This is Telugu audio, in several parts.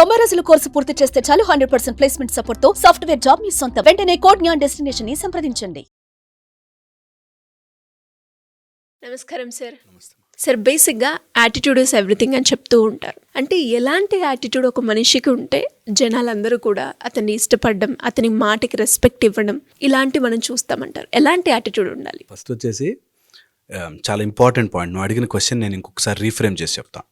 90 రోజుల కోర్సు పూర్తి చేస్తే చాలు 100% ప్లేస్మెంట్ సపోర్ట్ తో సాఫ్ట్వేర్ జాబ్ మీ సొంతం. వెంటనే కోడ్ జ్ఞాన్ డెస్టినేషన్ ని సంప్రదించండి. నమస్కారం సార్. సార్, బేసిక్గా యాటిట్యూడ్ ఇస్ ఎవ్రీథింగ్ అని చెప్తూ ఉంటారు. అంటే ఎలాంటి యాటిట్యూడ్ ఒక మనిషికి ఉంటే జనాలందరూ కూడా అతన్ని ఇష్టపడడం, అతని మాటకి రెస్పెక్ట్ ఇవ్వడం, ఇలాంటి మనం చూస్తామంటారు. ఎలాంటి యాటిట్యూడ్ ఉండాలి? ఫస్ట్ వచ్చేసి చాలా ఇంపార్టెంట్ పాయింట్. నువ్వు అడిగిన క్వశ్చన్ నేను ఇంకొకసారి రీఫ్రేమ్ చేసి చెప్తా.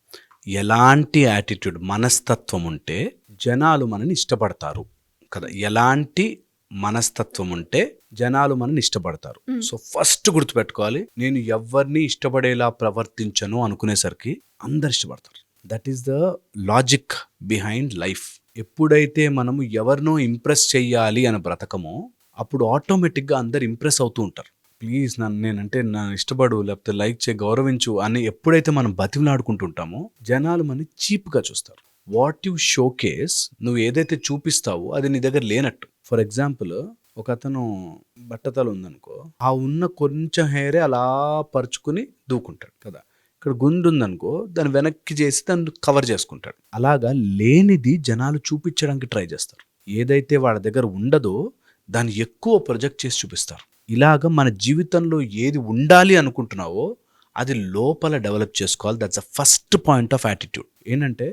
ఎలాంటి యాటిట్యూడ్, మనస్తత్వం ఉంటే జనాలు మనని ఇష్టపడతారు కదా. ఎలాంటి మనస్తత్వం ఉంటే జనాలు మనని ఇష్టపడతారు. సో ఫస్ట్ గుర్తుపెట్టుకోవాలి, నేను ఎవరిని ఇష్టపడేలా ప్రవర్తించను అనుకునేసరికి అందరు ఇష్టపడతారు. That is the logic behind life. ఎప్పుడైతే మనము ఎవరినో ఇంప్రెస్ చెయ్యాలి అని బ్రతకమో అప్పుడు ఆటోమేటిక్గా అందరు ఇంప్రెస్ అవుతూ ఉంటారు. ప్లీజ్ నేనంటే ఇష్టపడు, లేకపోతే లైక్ చేయి, గౌరవించు అని ఎప్పుడైతే మనం బతిమలాడుకుంటుంటామో జనాలు మనని చీప్గా చూస్తారు. వాట్ యు షోకేస్, నువ్వు ఏదైతే చూపిస్తావో అది నీ దగ్గర లేనట్టు. ఫర్ ఎగ్జాంపుల్, ఒక అతను బట్టతలు ఉందనుకో, ఆ ఉన్న కొంచెం హెయిరే అలా పరుచుకుని దూకుంటాడు కదా. ఇక్కడ గుండు ఉందనుకో, దాన్ని వెనక్కి చేసి దాన్ని కవర్ చేసుకుంటాడు. అలాగా లేనిది జనాలు చూపించడానికి ట్రై చేస్తారు. ఏదైతే వాళ్ళ దగ్గర ఉండదో దాన్ని ఎక్కువ ప్రొజెక్ట్ చేసి చూపిస్తారు. ఇలాగ మన జీవితంలో ఏది ఉండాలి అనుకుంటున్నావో అది లోపల డెవలప్ చేసుకోవాలి. That's the first point of attitude. ఏంటంటే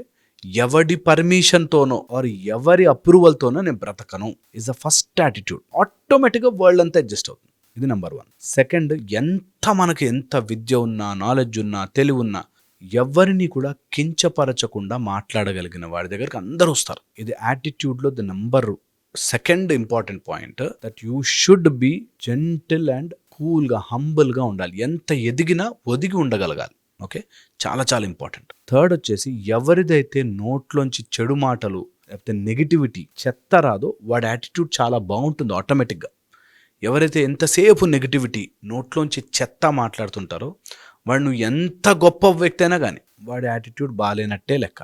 ఎవడి పర్మిషన్తోనో ఆర్ ఎవరి అప్రూవల్తోనో నేను బ్రతకను ఇస్ ద ఫస్ట్ యాటిట్యూడ్. ఆటోమేటిక్గా వరల్డ్ అంతా అడ్జస్ట్ అవుతుంది. ఇది నెంబర్ 1. సెకండ్, ఎంత విద్య ఉన్నా, నాలెడ్జ్ ఉన్నా, తెలివి ఉన్నా ఎవరిని కూడా కించపరచకుండా మాట్లాడగలిగిన వాడి దగ్గరికి అందరూ వస్తారు. ఇది యాటిట్యూడ్లో the number second important point. That you should be gentle and కూల్గా, హంబుల్గా ఉండాలి. ఎంత ఎదిగినా ఒదిగి ఉండగలగాలి. ఓకే, చాలా చాలా ఇంపార్టెంట్. థర్డ్ వచ్చేసి, ఎవరిదైతే నోట్లోంచి చెడు మాటలు లేకపోతే నెగిటివిటీ, చెత్త రాదో వాడి యాటిట్యూడ్ చాలా బాగుంటుంది ఆటోమేటిక్గా. ఎవరైతే ఎంతసేపు నెగిటివిటీ, నోట్లోంచి చెత్త మాట్లాడుతుంటారో వాడు నువ్వు ఎంత గొప్ప వ్యక్తి అయినా కానీ వాడి యాటిట్యూడ్ బాగాలేనట్టే లెక్క.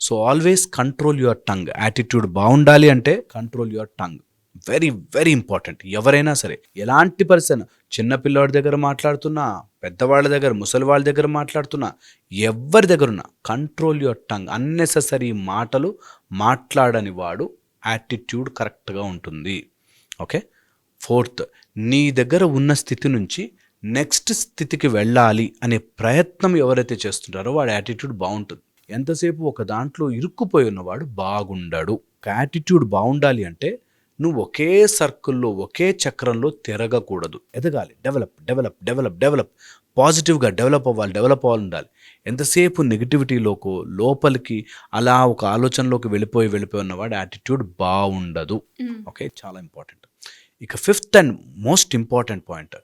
So always control your tongue. Attitude బాగుండాలి అంటే control your tongue. Very very important. ఎవరైనా సరే, ఎలాంటి పర్సన్, చిన్నపిల్లవాడి దగ్గర మాట్లాడుతున్నా, పెద్దవాళ్ళ దగ్గర, ముసలి వాళ్ళ దగ్గర మాట్లాడుతున్నా, ఎవరి దగ్గర ఉన్నా కంట్రోల్ యువర్ టంగ్. అన్నెసెసరీ మాటలు మాట్లాడని వాడు యాటిట్యూడ్ కరెక్ట్గా ఉంటుంది. ఓకే. ఫోర్త్, నీ దగ్గర ఉన్న స్థితి నుంచి నెక్స్ట్ స్థితికి వెళ్ళాలి అనే ప్రయత్నం ఎవరైతే చేస్తుంటారో వాడి యాటిట్యూడ్ బాగుంటుంది. ఎంతసేపు ఒక దాంట్లో ఇరుక్కుపోయి ఉన్నవాడు బాగుండడు. ఒక యాటిట్యూడ్ బాగుండాలి అంటే నువ్వు ఒకే సర్కిల్లో, ఒకే చక్రంలో తిరగకూడదు. ఎదగాలి, డెవలప్ డెవలప్ డెవలప్ డెవలప్, పాజిటివ్గా డెవలప్ అవ్వాలి ఉండాలి. ఎంతసేపు నెగిటివిటీలోకో, లోపలికి అలా ఒక ఆలోచనలోకి వెళ్ళిపోయి ఉన్నవాడు యాటిట్యూడ్ బాగుండదు. ఓకే, చాలా ఇంపార్టెంట్. ఇక fifth and most important point,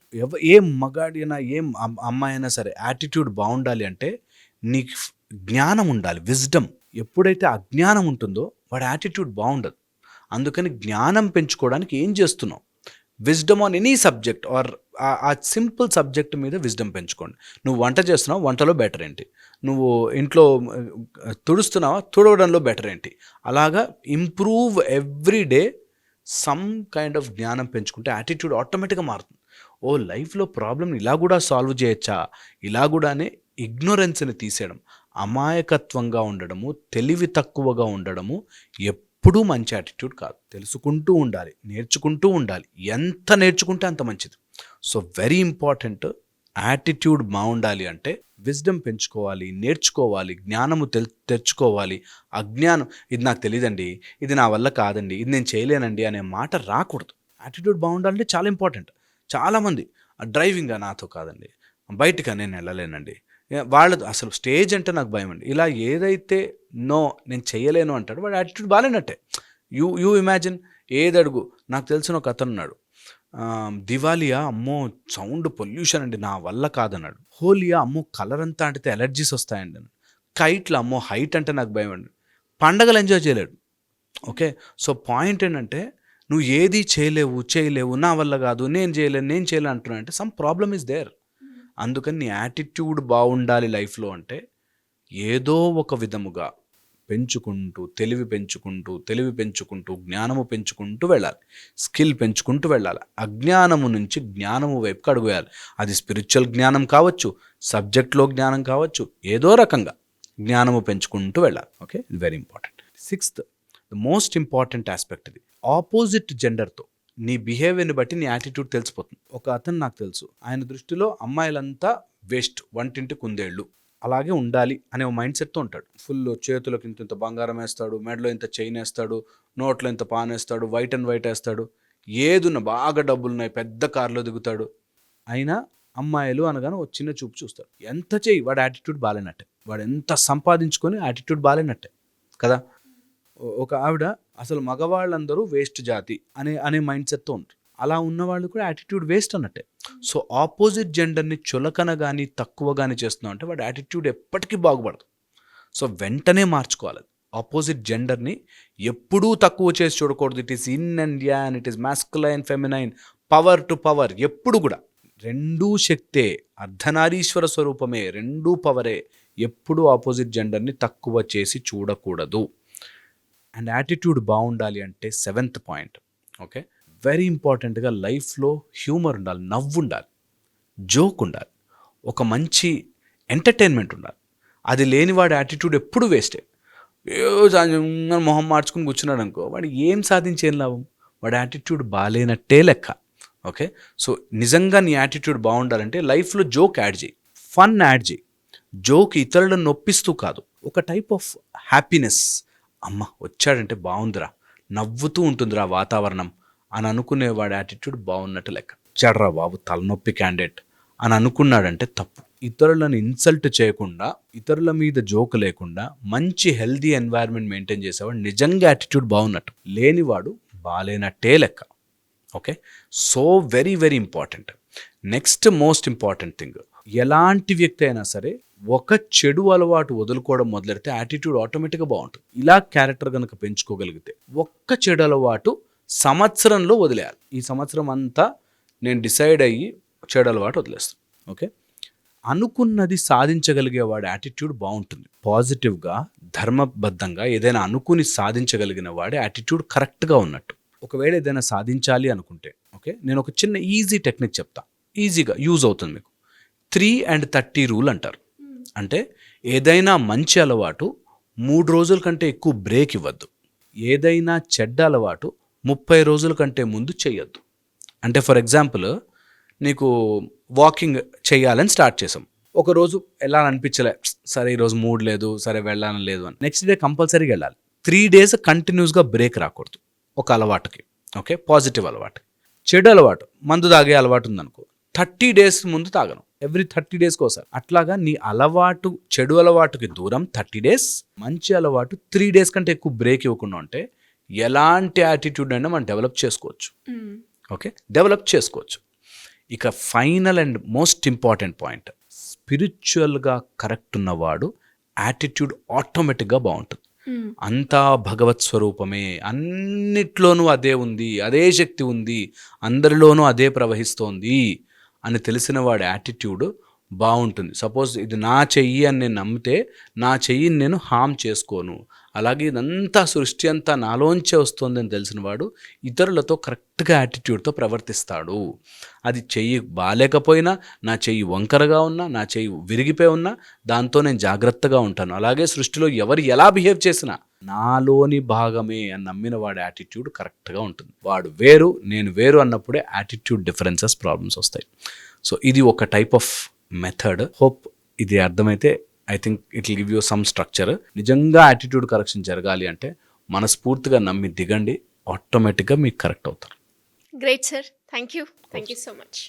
ఏం మగాడినా ఏం అమ్మాయి అయినా సరే యాటిట్యూడ్ బాగుండాలి అంటే నీకు జ్ఞానం ఉండాలి, విజ్డమ్. ఎప్పుడైతే అజ్ఞానం ఉంటుందో వాడి యాటిట్యూడ్ బాగుండదు. అందుకని జ్ఞానం పెంచుకోవడానికి ఏం చేస్తున్నావు? Wisdom on any subject or a simple subject మీద విజ్డమ్ పెంచుకోండి. నువ్వు వంట చేస్తున్నావు, వంటలో బెటర్ ఏంటి? నువ్వు ఇంట్లో తుడుస్తున్నావా, తుడవడంలో బెటర్ ఏంటి? అలాగా improve every day. Some kind of జ్ఞానం పెంచుకుంటే యాటిట్యూడ్ ఆటోమేటిక్గా మారుతుంది. ఓ, లైఫ్లో ప్రాబ్లమ్ని ఇలా కూడా సాల్వ్ చేయొచ్చా, ఇలా కూడానే ఇగ్నోరెన్స్ని తీసేయడం, అమాయకత్వంగా ఉండడము, తెలివి తక్కువగా ఉండడము ఎప్పుడూ మంచి యాటిట్యూడ్ కాదు. తెలుసుకుంటూ ఉండాలి, నేర్చుకుంటూ ఉండాలి. ఎంత నేర్చుకుంటే అంత మంచిది. So very important. యాటిట్యూడ్ బాగుండాలి అంటే విజ్డమ్ పెంచుకోవాలి, నేర్చుకోవాలి, జ్ఞానము తెచ్చుకోవాలి. అజ్ఞానం, ఇది నాకు తెలియదండి, ఇది నా వల్ల కాదండి, ఇది నేను చేయలేనండి అనే మాట రాకూడదు. యాటిట్యూడ్ బాగుండాలంటే చాలా ఇంపార్టెంట్. చాలామంది డ్రైవింగ్గా నాతో కాదండి, బయటగా నేను వెళ్ళలేనండి, వాళ్ళది అసలు స్టేజ్ అంటే నాకు భయం అండి, ఇలా ఏదైతే నో నేను చేయలేను అంటాడు వాడు యాటిట్యూడ్ బాగాలేనట్టే. యూ ఇమాజిన్, ఏదడుగు. నాకు తెలిసిన ఒక అతను ఉన్నాడు, దివాలియా అమ్మో సౌండ్ పొల్యూషన్ అండి నా వల్ల కాదన్నాడు. హోలియా అమ్మో కలర్ అంతా అంటే ఎలర్జీస్ వస్తాయండి అన్నాడు. కైట్లు అమ్మో హైట్ అంటే నాకు భయం అండి. పండగలు ఎంజాయ్ చేయలేడు. ఓకే, సో పాయింట్ ఏంటంటే నువ్వు ఏది చేయలేవు, నా వల్ల కాదు, నేను చేయలేను అంటున్నా అంటే సమ్ ప్రాబ్లమ్ ఈజ్ దేర్. అందుకని నీ యాటిట్యూడ్ బాగుండాలి లైఫ్లో అంటే ఏదో ఒక విధముగా తెలివి పెంచుకుంటూ జ్ఞానము పెంచుకుంటూ వెళ్ళాలి, స్కిల్ పెంచుకుంటూ వెళ్ళాలి. అజ్ఞానము నుంచి జ్ఞానము వైపుకి అడుగు వేయాలి. అది స్పిరిచువల్ జ్ఞానం కావచ్చు, సబ్జెక్ట్లో జ్ఞానం కావచ్చు, ఏదో రకంగా జ్ఞానము పెంచుకుంటూ వెళ్ళాలి. ఓకే, ఇది very important. Sixth the most important aspect ఇది, ఆపోజిట్ జెండర్తో నీ బిహేవియర్ని బట్టి నీ యాటిట్యూడ్ తెలిసిపోతుంది. ఒక అతను నాకు తెలుసు, ఆయన దృష్టిలో అమ్మాయిలంతా వేస్ట్, వంటింటి కుందేళ్ళు, అలాగే ఉండాలి అనే మైండ్ సెట్తో ఉంటాడు. ఫుల్ చేతులకు ఇంత బంగారం వేస్తాడు, మెడలో ఇంత చైన్ వేస్తాడు, నోట్లో ఇంత పాన్ వేస్తాడు, వైట్ అండ్ వైట్ వేస్తాడు, ఏదున్న బాగా డబ్బులున్నాయి, పెద్ద కారులో దిగుతాడు. అయినా అమ్మాయిలు అనగానే ఒక చిన్న చూపు చూస్తాడు. ఎంత చెయ్యి వాడి యాటిట్యూడ్ బాగాలేనట్టే, వాడు ఎంత సంపాదించుకొని యాటిట్యూడ్ బాగాలేనట్టే కదా. ఒక ఆవిడ అసలు మగవాళ్ళందరూ వేస్ట్ జాతి అనే మైండ్ సెట్తో ఉంటారు. అలా ఉన్నవాళ్ళు కూడా యాటిట్యూడ్ వేస్ట్ అన్నట్టే. సో ఆపోజిట్ జెండర్ని చులకన కానీ తక్కువ కానీ చేస్తున్నాం అంటే వాడి యాటిట్యూడ్ ఎప్పటికీ బాగుపడదు. సో వెంటనే మార్చుకోవాలి. ఆపోజిట్ జెండర్ని ఎప్పుడూ తక్కువ చేసి చూడకూడదు. It is in and an, it is masculine, feminine, power to power, ఎప్పుడు కూడా రెండూ శక్తే, అర్ధనారీశ్వర స్వరూపమే, రెండూ పవరే. ఎప్పుడూ ఆపోజిట్ జెండర్ని తక్కువ చేసి చూడకూడదు. అండ్ యాటిట్యూడ్ బాగుండాలి అంటే సెవెంత్ పాయింట్, ఓకే, వెరీ ఇంపార్టెంట్గా లైఫ్లో హ్యూమర్ ఉండాలి, నవ్వు ఉండాలి, జోక్ ఉండాలి, ఒక మంచి ఎంటర్టైన్మెంట్ ఉండాలి. అది లేనివాడి యాటిట్యూడ్ ఎప్పుడు వేస్టే. మొహం మార్చుకుని కూర్చున్నాడు అనుకో, వాడు ఏం సాధించేం లాభం, వాడి యాటిట్యూడ్ బాగాలేనట్టే లెక్క. ఓకే, సో నిజంగా నీ యాటిట్యూడ్ బాగుండాలంటే లైఫ్లో జోక్ యాడ్ చేయి, ఫన్ యాడ్ చేయి. జోక్ ఇతరులను నొప్పిస్తూ కాదు, ఒక టైప్ ఆఫ్ హ్యాపీనెస్. అమ్మ వచ్చాడంటే బాగుందిరా, నవ్వుతూ ఉంటుందిరా వాతావరణం అని అనుకునేవాడి యాటిట్యూడ్ బాగున్నట్టు లెక్క. వచ్చాడరా బాబు తలనొప్పి క్యాండిడేట్ అని అనుకున్నాడంటే తప్పు. ఇతరులను ఇన్సల్ట్ చేయకుండా, ఇతరుల మీద జోక్ లేకుండా మంచి హెల్దీ ఎన్వైర్న్మెంట్ మెయింటైన్ చేసేవాడు నిజంగా యాటిట్యూడ్ బాగున్నట్టు, లేనివాడు బాగాలేనట్టే లెక్క. Okay, so very very important. Next most important thing, ఎలాంటి వ్యక్తి అయినా సరే ఒక చెడు అలవాటు వదులుకోవడం మొదలెడితే యాటిట్యూడ్ ఆటోమేటిక్గా బాగుంటుంది. ఇలా క్యారెక్టర్ కనుక పెంచుకోగలిగితే ఒక్క చెడు అలవాటు సంవత్సరంలో వదిలేయాలి. ఈ సంవత్సరం అంతా నేను డిసైడ్ అయ్యి చెడు అలవాటు వదిలేస్తాను. ఓకే, అనుకున్నది సాధించగలిగే వాడి యాటిట్యూడ్ బాగుంటుంది. పాజిటివ్గా ధర్మబద్ధంగా ఏదైనా అనుకుని సాధించగలిగిన వాడి యాటిట్యూడ్ కరెక్ట్గా ఉన్నట్టు. ఒకవేళ ఏదైనా సాధించాలి అనుకుంటే, ఓకే, నేను ఒక చిన్న ఈజీ టెక్నిక్ చెప్తా, ఈజీగా యూజ్ అవుతుంది మీకు. 3 and 30 రూల్ అంటారు. అంటే ఏదైనా మంచి అలవాటు 3 రోజుల కంటే ఎక్కువ బ్రేక్ ఇవ్వద్దు, ఏదైనా చెడ్డ అలవాటు 30 రోజుల కంటే ముందు చేయొద్దు. అంటే ఫర్ ఎగ్జాంపుల్, నీకు వాకింగ్ చేయాలని స్టార్ట్ చేసాం, ఒకరోజు వెళ్ళాలని అనిపించలే, సరే ఈరోజు మూడ్ లేదు, సరే వెళ్ళాలని లేదు అని, నెక్స్ట్ డే కంపల్సరీగా వెళ్ళాలి. 3 days కంటిన్యూస్గా బ్రేక్ రాకూడదు ఒక అలవాటుకి. ఓకే, పాజిటివ్ అలవాటు. చెడు అలవాటు, మందు తాగే అలవాటు ఉందనుకో, 30 days ముందు తాగను, ఎవ్రీ 30 days ఒకసారి. అట్లాగా నీ అలవాటు, చెడు అలవాటుకి దూరం 30 days, మంచి అలవాటు 3 days కంటే ఎక్కువ బ్రేక్ ఇవ్వకుండా ఉంటే ఎలాంటి యాటిట్యూడ్ అయినా మనం డెవలప్ చేసుకోవచ్చు. ఓకే, డెవలప్ చేసుకోవచ్చు. ఇక final and most important point, స్పిరిచువల్గా కరెక్ట్ ఉన్నవాడు యాటిట్యూడ్ ఆటోమేటిక్గా బాగుంటుంది. అంతా భగవత్ స్వరూపమే, అన్నిట్లోనూ అదే ఉంది, అదే శక్తి ఉంది, అందరిలోనూ అదే ప్రవహిస్తోంది అని తెలిసిన వాడి యాటిట్యూడ్ బాగుంటుంది. సపోజ్ ఇది నా చెయ్యి అని నేను నమ్మితే నా చెయ్యిని నేను హామ్ చేసుకోను, అలాగే ఇదంతా సృష్టి అంతా నాలోంచే వస్తుంది అని తెలిసిన వాడు ఇతరులతో కరెక్ట్గా యాటిట్యూడ్తో ప్రవర్తిస్తాడు. అది చెయ్యి బాగాలేకపోయినా, నా చెయ్యి వంకరగా ఉన్నా, నా చెయ్యి విరిగిపోయి ఉన్నా దాంతో నేను జాగ్రత్తగా ఉంటాను. అలాగే సృష్టిలో ఎవరు ఎలా బిహేవ్ చేసినా నాలోని భాగమే అని నమ్మిన వాడి యాటిట్యూడ్ కరెక్ట్గా ఉంటుంది. వాడు వేరు, నేను వేరు అన్నప్పుడే యాటిట్యూడ్ డిఫరెన్సెస్, ప్రాబ్లమ్స్ వస్తాయి. సో ఇది ఒక టైప్ ఆఫ్ మెథడ్. హోప్ ఇది అర్థమైతే I think it will give you some structure. నిజంగా యాటిట్యూడ్ కరెక్షన్ జరగాలి అంటే మనస్ఫూర్తిగా నమ్మి దిగండి, ఆటోమేటిక్గా మీకు కరెక్ట్ అవుతారు. Great sir, thank you so much.